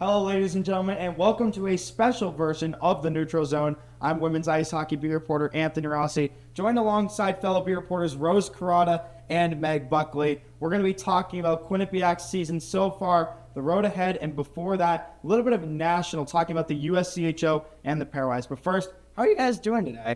Hello, ladies and gentlemen, and welcome to a special version of the Neutral Zone. I'm women's ice hockey beat reporter Anthony Rossi, joined alongside fellow beat reporters Rose Carrata and Meg Buckley. We're going to be talking about Quinnipiac's season so far, the road ahead, and before that, a little bit of national, talking about the USCHO and the Pairwise. But first, how are you guys doing today?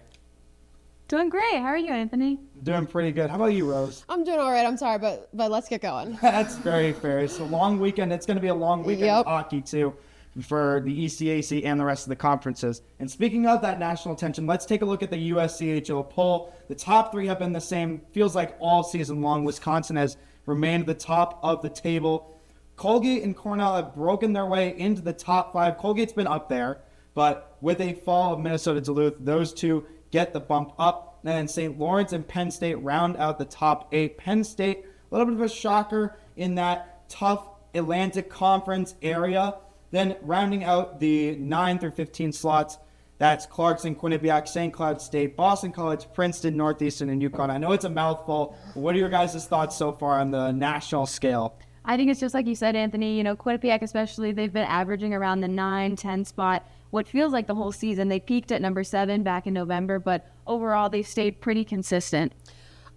Doing great. How are you, Anthony? Doing pretty good. How about you, Rose? I'm doing all right. I'm sorry, but let's get going. That's very fair. It's a long weekend. It's going to be a long weekend of hockey, too, for the ECAC and the rest of the conferences. And speaking of that national attention, let's take a look at the USCHO poll. The top three have been the same, feels like all season long. Wisconsin has remained the top of the table. Colgate and Cornell have broken their way into the top five. Colgate's been up there, but with a fall of Minnesota Duluth, those two get the bump up. And then St. Lawrence and Penn State round out the top eight. Penn State, a little bit of a shocker in that tough Atlantic Conference area. Then rounding out the 9 through 15 slots, that's Clarkson, Quinnipiac, St. Cloud State, Boston College, Princeton, Northeastern, and UConn. I know it's a mouthful, but what are your guys' thoughts so far on the national scale? I think it's just like you said, Anthony. Quinnipiac especially, they've been averaging around the 9-10 spot. What feels like the whole season. They peaked at number 7 back in November, but overall they've stayed pretty consistent.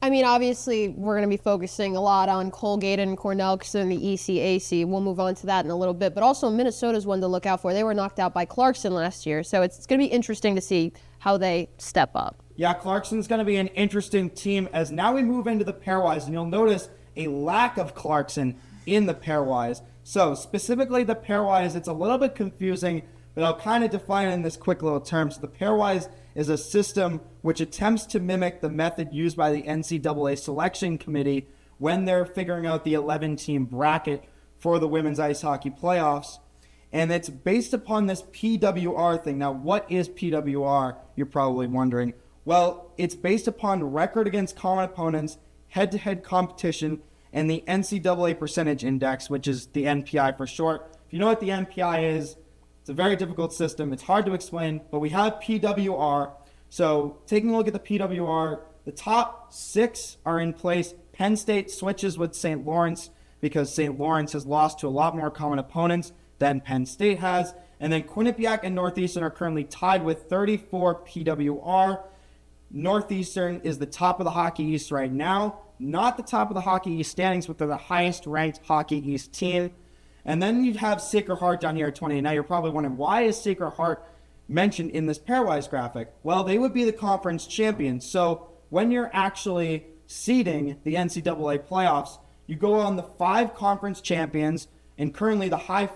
I mean, obviously, we're going to be focusing a lot on Colgate and Cornell because they're in the ECAC. We'll move on to that in a little bit. But also, Minnesota's one to look out for. They were knocked out by Clarkson last year, so it's going to be interesting to see how they step up. Yeah, Clarkson's going to be an interesting team as now we move into the pairwise, and you'll notice a lack of Clarkson in the pairwise. So, specifically the pairwise, it's a little bit confusing, but I'll kind of define it in this quick little term. So the pairwise is a system which attempts to mimic the method used by the NCAA selection committee when they're figuring out the 11-team bracket for the women's ice hockey playoffs. And it's based upon this PWR thing. Now, what is PWR? You're probably wondering. Well, it's based upon record against common opponents, head-to-head competition, and the NCAA percentage index, which is the NPI for short. If you know what the NPI is, it's a very difficult system. It's hard to explain, but we have PWR. So taking a look at the PWR, the top 6 are in place. Penn State switches with St. Lawrence because St. Lawrence has lost to a lot more common opponents than Penn State has. And then Quinnipiac and Northeastern are currently tied with 34 PWR. Northeastern is the top of the Hockey East right now. Not the top of the Hockey East standings, but they're the highest ranked Hockey East team. And then you'd have Sacred Heart down here at 20. Now you're probably wondering, why is Sacred Heart mentioned in this pairwise graphic? Well, they would be the conference champions. So when you're actually seeding the NCAA playoffs, you go on the 5 conference champions, and currently the 5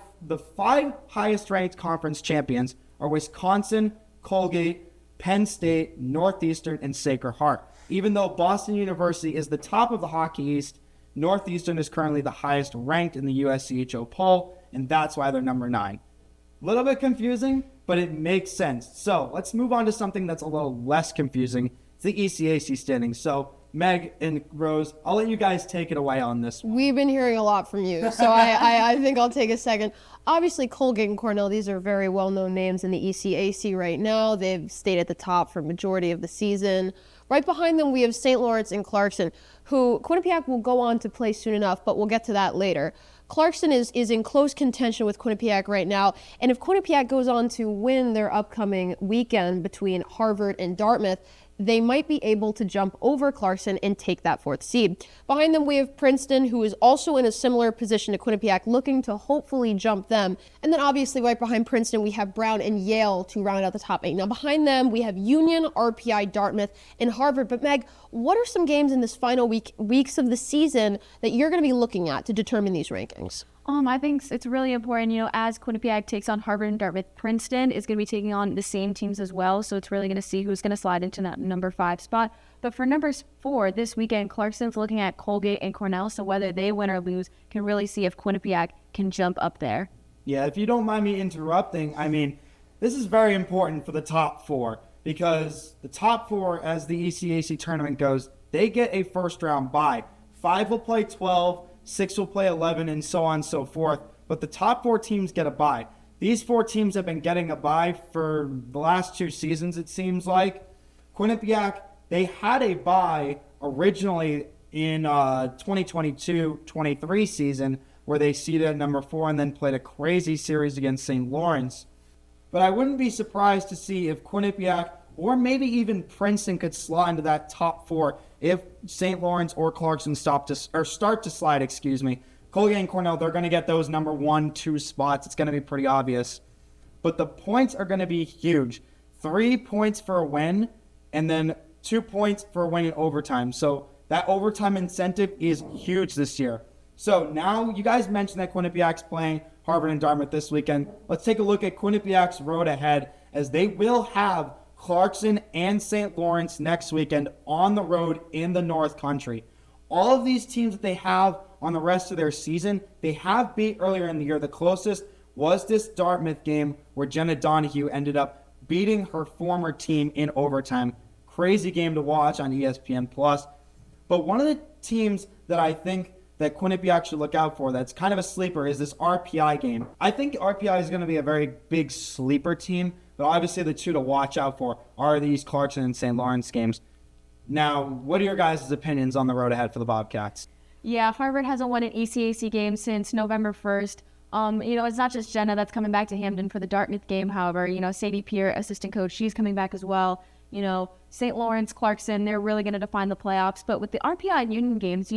highest ranked conference champions are Wisconsin, Colgate, Penn State, Northeastern, and Sacred Heart. Even though Boston University is the top of the Hockey East, Northeastern is currently the highest ranked in the USCHO poll, and that's why they're number 9. A little bit confusing, but it makes sense. So let's move on to something that's a little less confusing. It's the ECAC standings. So Meg and Rose, I'll let you guys take it away on this one. We've been hearing a lot from you, so I think I'll take a second. Obviously, Colgate and Cornell, these are very well-known names in the ECAC right now. They've stayed at the top for majority of the season. Right behind them, we have St. Lawrence and Clarkson, who Quinnipiac will go on to play soon enough, but we'll get to that later. Clarkson is in close contention with Quinnipiac right now, and if Quinnipiac goes on to win their upcoming weekend between Harvard and Dartmouth, they might be able to jump over Clarkson and take that 4th seed. Behind them, we have Princeton, who is also in a similar position to Quinnipiac, looking to hopefully jump them. And then obviously right behind Princeton, we have Brown and Yale to round out the top 8. Now behind them, we have Union, RPI, Dartmouth, and Harvard. But Meg, what are some games in this final weeks of the season that you're going to be looking at to determine these rankings? I think it's really important, as Quinnipiac takes on Harvard and Dartmouth, Princeton is going to be taking on the same teams as well. So it's really going to see who's going to slide into that number 5 spot. But for number 4 this weekend, Clarkson's looking at Colgate and Cornell. So whether they win or lose can really see if Quinnipiac can jump up there. Yeah, if you don't mind me interrupting, this is very important for the top 4 because the top 4, as the ECAC tournament goes, they get a first round bye. 5 will play 12. 6 will play 11, and so on and so forth. But the top 4 teams get a bye. These 4 teams have been getting a bye for the last 2 seasons, it seems like. Quinnipiac, they had a bye originally in 2022-23 season. where they seeded at number 4 and then played a crazy series against St. Lawrence. But I wouldn't be surprised to see if Quinnipiac or maybe even Princeton could slide into that top 4 if St. Lawrence or Clarkson start to slide. Colgate and Cornell, they're going to get those number 1, 2 spots. It's going to be pretty obvious. But the points are going to be huge. 3 points for a win, and then 2 points for a win in overtime. So that overtime incentive is huge this year. So now you guys mentioned that Quinnipiac's playing Harvard and Dartmouth this weekend. Let's take a look at Quinnipiac's road ahead, as they will have Clarkson and St. Lawrence next weekend on the road in the North Country. All of these teams that they have on the rest of their season, they have beat earlier in the year. The closest was this Dartmouth game where Jenna Donahue ended up beating her former team in overtime. Crazy game to watch on ESPN+. But one of the teams that I think that Quinnipiac should look out for that's kind of a sleeper is this RPI game. I think RPI is going to be a very big sleeper team, but obviously the two to watch out for are these Clarkson and St. Lawrence games. Now, what are your guys' opinions on the road ahead for the Bobcats? Yeah, Harvard hasn't won an ECAC game since November 1st. It's not just Jenna that's coming back to Hamden for the Dartmouth game. However, Sadie Peer, assistant coach, she's coming back as well. St. Lawrence, Clarkson, they're really going to define the playoffs. But with the RPI and Union games,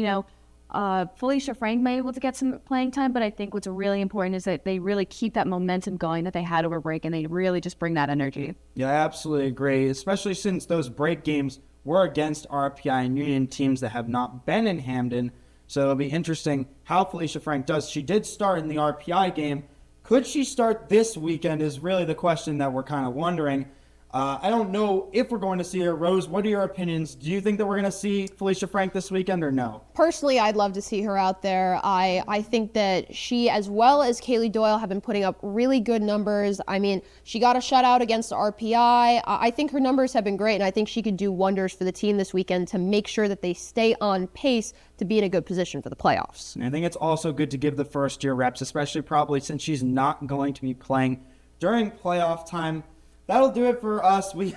Felicia Frank may be able to get some playing time, but I think what's really important is that they really keep that momentum going that they had over break, and they really just bring that energy. Yeah, I absolutely agree, especially since those break games were against RPI and Union teams that have not been in Hamden. So it'll be interesting how Felicia Frank does. She did start in the RPI game. Could she start this weekend is really the question that we're kind of wondering. I don't know if we're going to see her. Rose, what are your opinions? Do you think that we're going to see Felicia Frank this weekend or no? Personally, I'd love to see her out there. I think that she, as well as Kaylee Doyle, have been putting up really good numbers. I mean, she got a shutout against RPI. I think her numbers have been great, and I think she could do wonders for the team this weekend to make sure that they stay on pace to be in a good position for the playoffs. And I think it's also good to give the first-year reps, especially probably since she's not going to be playing during playoff time. That'll do it for us. We've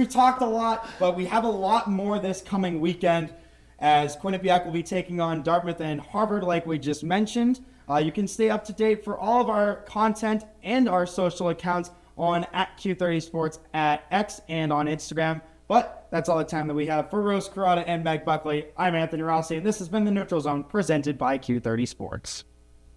talked a lot, but we have a lot more this coming weekend as Quinnipiac will be taking on Dartmouth and Harvard like we just mentioned. You can stay up to date for all of our content and our social accounts on @Q30 Sports at X and on Instagram. But that's all the time that we have. For Rose Carrata and Meg Buckley, I'm Anthony Rossi, and this has been The Neutral Zone presented by Q30 Sports.